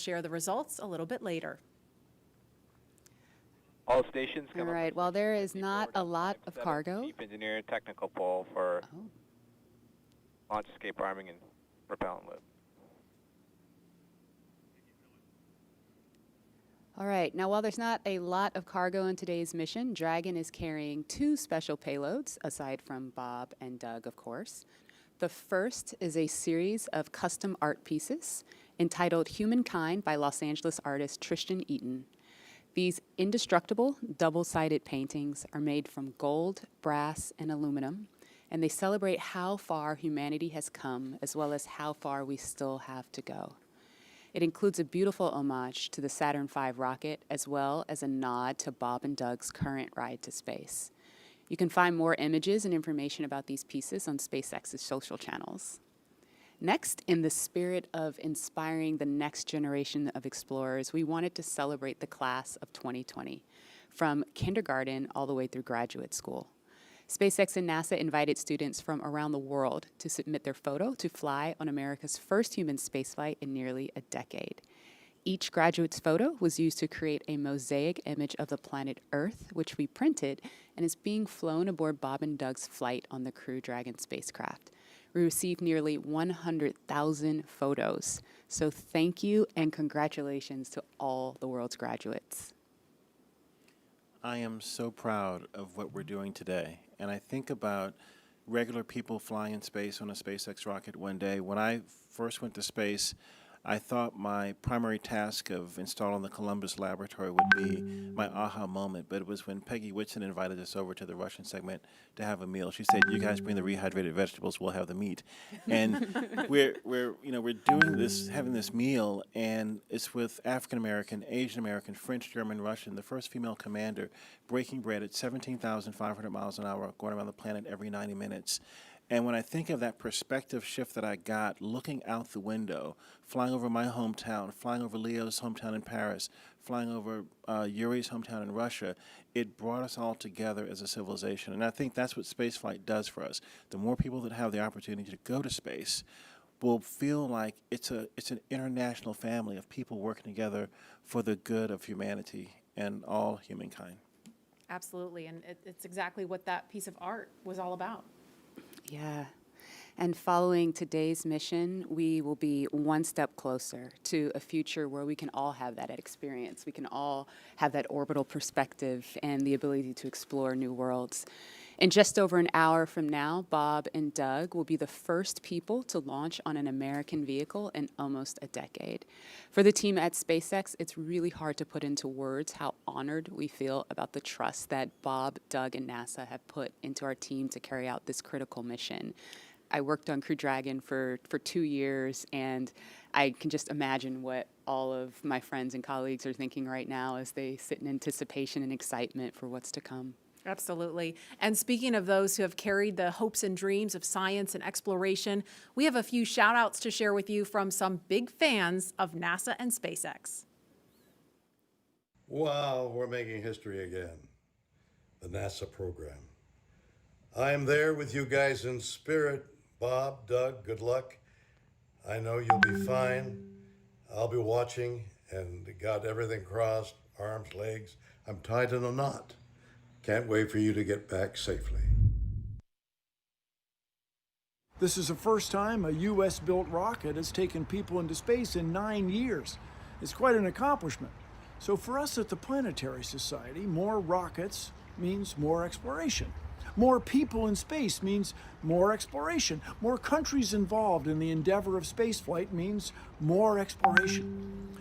share the results a little bit later. All stations come All right, well, there is not a lot of cargo. Chief Engineer Technical Poll for launch escape arming and propellant loop. All right, now while there's not a lot of cargo in today's mission, Dragon is carrying 2 special payloads, aside from Bob and Doug, of course. The first is a series of custom art pieces entitled Humankind by Los Angeles artist Tristan Eaton. These indestructible, double-sided paintings are made from gold, brass, and aluminum, and they celebrate how far humanity has come, as well as how far we still have to go. It includes a beautiful homage to the Saturn V rocket, as well as a nod to Bob and Doug's current ride to space. You can find more images and information about these pieces on SpaceX's social channels. Next, in the spirit of inspiring the next generation of explorers, we wanted to celebrate the class of 2020, from kindergarten all the way through graduate school. SpaceX and NASA invited students from around the world to submit their photo to fly on America's first human spaceflight in nearly a decade. Each graduate's photo was used to create a mosaic image of the planet Earth, which we printed and is being flown aboard Bob and Doug's flight on the Crew Dragon spacecraft. We received nearly 100,000 photos. So thank you and congratulations to all the world's graduates. I am so proud of what we're doing today. And I think about regular people flying in space on a SpaceX rocket one day. When I first went to space, I thought my primary task of installing the Columbus laboratory would be my aha moment, but it was when Peggy Whitson invited us over to the Russian segment to have a meal. She said, "You guys bring the rehydrated vegetables, we'll have the meat." And we're doing this, having this meal, and it's with African American, Asian American, French, German, Russian, the first female commander breaking bread at 17,500 miles an hour, going around the planet every 90 minutes. And when I think of that perspective shift that I got looking out the window, flying over my hometown, flying over Leo's hometown in Paris, flying over Yuri's hometown in Russia, it brought us all together as a civilization. And I think that's what spaceflight does for us. The more people that have the opportunity to go to space will feel like it's an international family of people working together for the good of humanity and all humankind. Absolutely, and it's exactly what that piece of art was all about. Yeah. And following today's mission, we will be one step closer to a future where we can all have that experience. We can all have that orbital perspective and the ability to explore new worlds. In just over an hour from now, Bob and Doug will be the first people to launch on an American vehicle in almost a decade. For the team at SpaceX, it's really hard to put into words how honored we feel about the trust that Bob, Doug, and NASA have put into our team to carry out this critical mission. I worked on Crew Dragon for 2 years, and I can just imagine what all of my friends and colleagues are thinking right now as they sit in anticipation and excitement for what's to come. Absolutely. And speaking of those who have carried the hopes and dreams of science and exploration, we have a few shout outs to share with you from some big fans of NASA and SpaceX. Wow, we're making history again. The NASA program. I am there with you guys in spirit. Bob, Doug, good luck. I know you'll be fine. I'll be watching and got everything crossed, arms, legs. I'm tied in a knot. Can't wait for you to get back safely. This is the first time a U.S.-built rocket has taken people into space in 9 years. It's quite an accomplishment. So for us at the Planetary Society, more rockets means more exploration. More people in space means more exploration. More countries involved in the endeavor of spaceflight means more exploration.